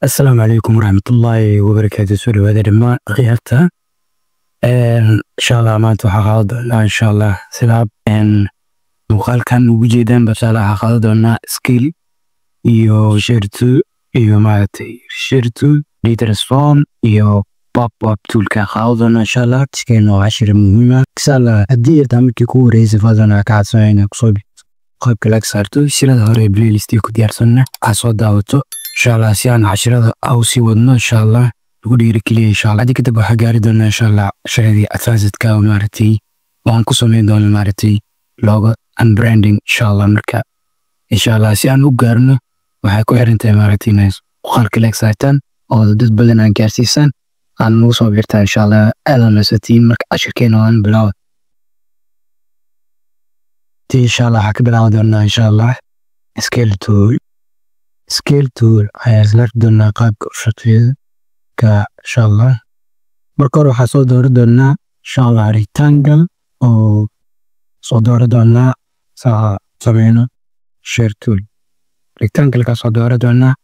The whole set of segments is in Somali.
السلام عليكم ورحمة الله وبركاته. سوري هذا دمان غيرتها. إن شاء الله ما تحقق لا إن شاء الله سلاب إن وقال كان وجدا بس على حقق لنا سكيل يو شرتو يو ماتي شرتو ليترسفون يو باب باب تول كخاضنا إن شاء الله تكينو 10 مهمة إن شاء الله الدير تعمل كيكو رئيس فازنا كاتسوين كصوب قبل كلاك صارتو سيرة هوري بلاي ليستي كديار سنة عصود داوتو إن شاء الله سيان 10 أو سي ودنا إن شاء الله ودير كلي إن شاء الله. هذه كتب حاجة دون إن شاء الله شهادة أساست كاو مارتي وانكسر من دون مارتي لوجو أند براندينج إن شاء الله مركا إن شاء الله سيان وقارنا وحكوا هرنت مارتي ناس وخلق لك سايتان أو ضد بلنا كارسيسان عن نوصل بيرتا إن شاء الله أنا مساتين مرك 10 كينوان بلاو تي إن شاء الله حكي بلاو دورنا إن شاء الله سكيل تول هيزلك دورنا قاب كرشتفيد إن شاء الله بركور وحصول دور دورنا إن شاء الله ريكتانجل أو صدور دورنا سبعين شير تول ريكتانجل كصدور دورنا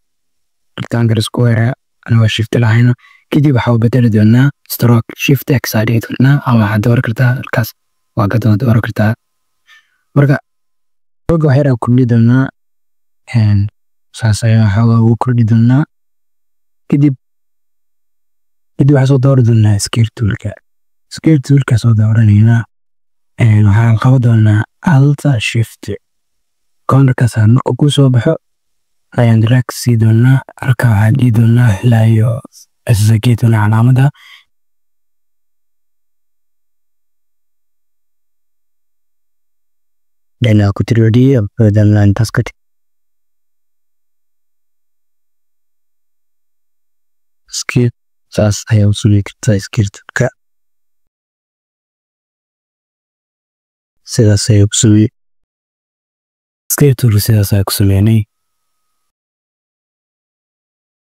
ريكتانجل سكوير أنا وشفت العين كده بحاول بدل دورنا ستروك شيفت إكس عليه دورنا أو حدور كرتا الكاس وقدر دور كرتا بركة هيرا كل دورنا and ساسايا حاول وكل دورنا كده waxaa soo dooran doonaa skill toolka soo dooranayna waxaan qaban doonaa alt shift cornerkaas markuu ku soo baxo ayaan drag sii doonaa halka waxaan dhigi doonaa ilaayo assageetuna calaamada dhanaa ku tiriyay badanaa intaas ka skill saas ayaa u sugay kartaa skirtka sidaas ayaa u sugay skirtu sidaas ayaa ku sameynay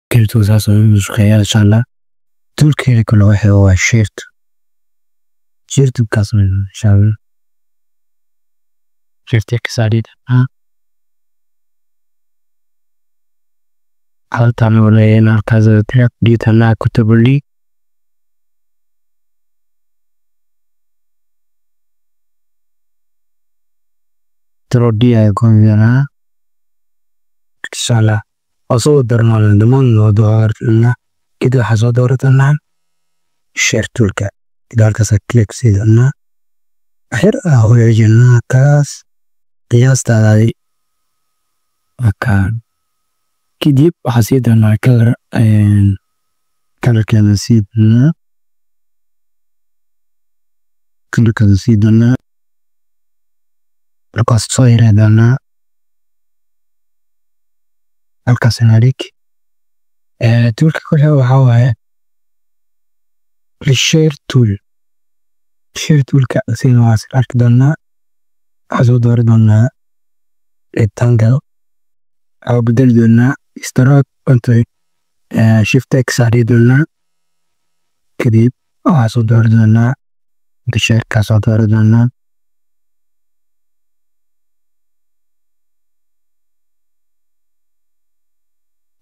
skirtu saas ayaa u shaqeeyaa insha Allah toolkeeda kale waa shirt kaas insha Allah shirt ka saarida haltaan wala halkaas dhigtana kutubli تردي يكون لنا إن شاء الله أصور درنا لندمان ودور لنا كده حصل دورة لنا شير تولك كده هالكاس كليك سيدنا أخير هو يجينا كاس قياس تاعي مكان كده حسيدنا كلر كان سيدنا كلر كان سيدنا markaas soo yiraahdaana halkaas naadik toolka kale waxa waaye share toolka sidoo waa arki doonaa waxaa dooran doonaa rectangle aw bedel doonaa stroke inta shift x ari doonaa kadib waxaa dooran doonaa share ka soo dooran doonaa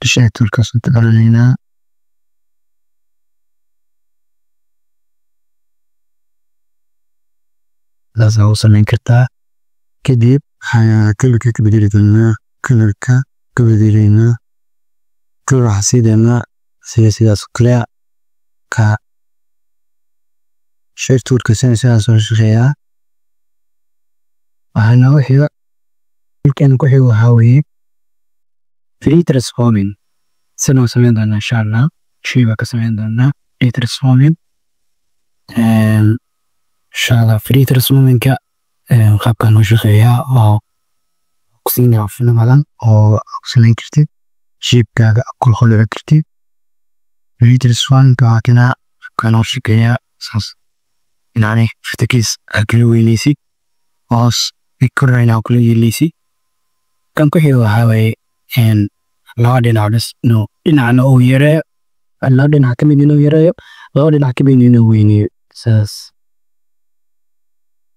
شايت الكاس تقللينا لازم أوصل من كرتا كديب حيا كلك كبديلنا كلك كبديلنا كل راح سيدنا سيدا سكلا كا شايت الكاسين سيدا سوشيا وهنا وحيد يمكن كوحي وهاوي free transforming سنو سمين دانا إن شاء الله شيبا كسمين دانا free transforming إن شاء الله free transforming كا قاب كانوا شخيا أو أقسين عفنا مدان أو أقسين كرتي شيب كا أقول خلو كرتي free transforming كا كنا كانوا شخيا ساس يعني فتكيس أكلو يليسي أوس يكررين أكلو يليسي كان كحيو هاوي and laba dhinac no dhinacna uu yareeyo laba dhinac ka mid inuu yareeyo laba dhinac ka mid inuu weyneeyo saas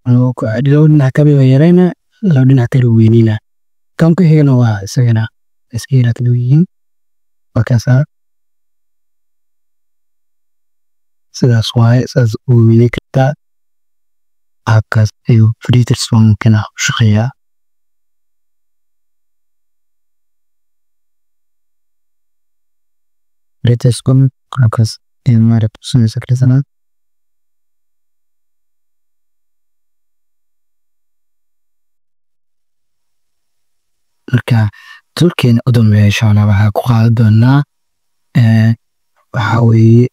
laba dhinac ka mid yareyna laba dhinac kale weynina kan ku xigana waa isagana iskiila kale yihiin وكذا sidaas waaye saas u weyni kartaa qaabkaas ayuu fritters mumkin ah u shaqeeyaa fritters qaabkaas ayuu maaragta u sameysan kartaa marka tulkeena u dambeeya insha Allah waxaa ku qaadan doonaa waxaa weeye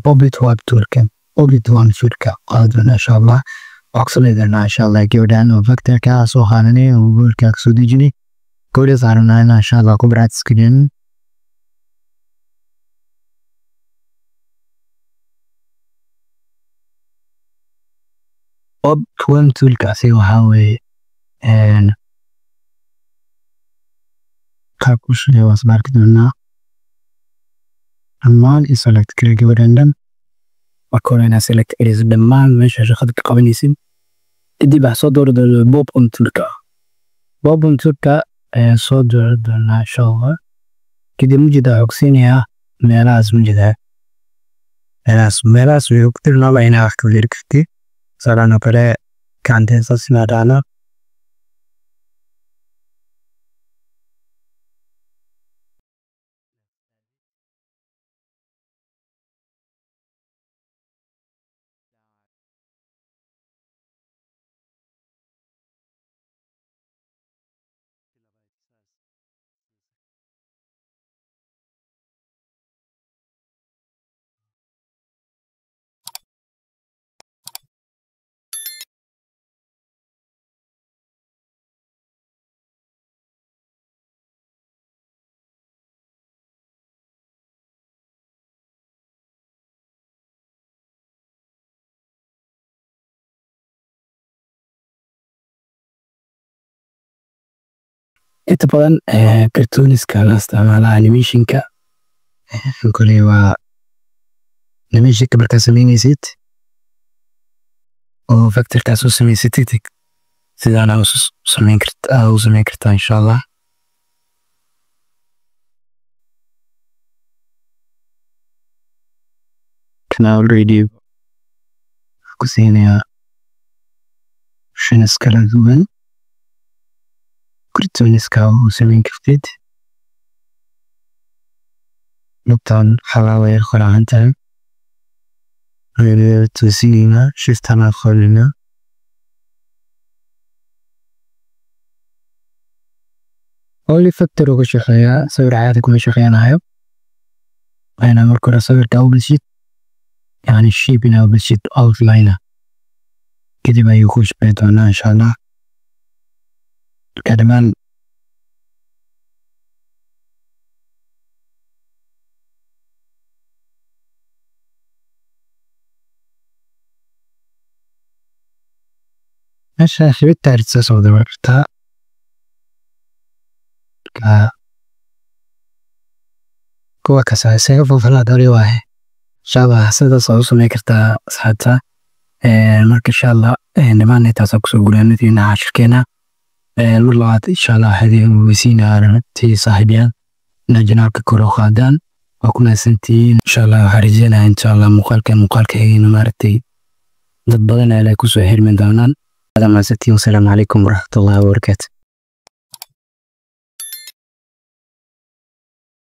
Bobby Twab toolkan Bobby Twab toolka qaadan doonaa insha Allah waxaa ku sameynaa insha Allah gabadhan oo vectorka soo qaadanay oo goolka soo dejinay gabadha saarnaa insha Allah ku practice garin Bob Twab toolkaasi waxaa weeye qaab ku shaqeeya waa isbarki doonaa dhammaan i select kare gabadhan dhan marka hore inaa select gareyso dhammaan meesha shaqada ka qabanaysid kadib waxaa soo doori doonaa Bob toolka ayaa soo doori doonaa insha Allah kadib mujida xogsiinayaa meelahaas mujida meelahaas way ku tirnaa inaa wax ka fiiri kartid saarana kale gacanteesa sinaadana inta badan cartooniska la isticmaala animationka kale waa animationka markaa sameynaysid oo vectorkaas u samaysatid sidaan u samayn kartaa insha Allah kana already ku siinayaa shaynas kala duwan cartooniska u samayn kartid lugtan xalaawaya qoraahantan toosiina shiftana qorina only factor uga shaqeeyaa sawir caadi kuma shaqeynayo ayna marka hore sawirka u bilshid yani shape u bilshid outline kadib ayuu ku shaqeyn doonaa insha Allah كمان ماشي خبيت تعرف تسوي دورتها كوا كسا سيفو فلا دوري واحد شاء الله سيدا صوصو ميكرتا سحتا مرك إن شاء الله نبان نتاسا كسو قولان نتينا عاشركينا مرلوات إن شاء الله هذه ويسينا رنتي صاحبيان نجنابك كورو خادان وكنا سنتين إن شاء الله حريزينا إن شاء الله مقالك هين مارتي ضد بدنا لا كسو هير من دونان هذا ما ستي والسلام عليكم ورحمة الله وبركاته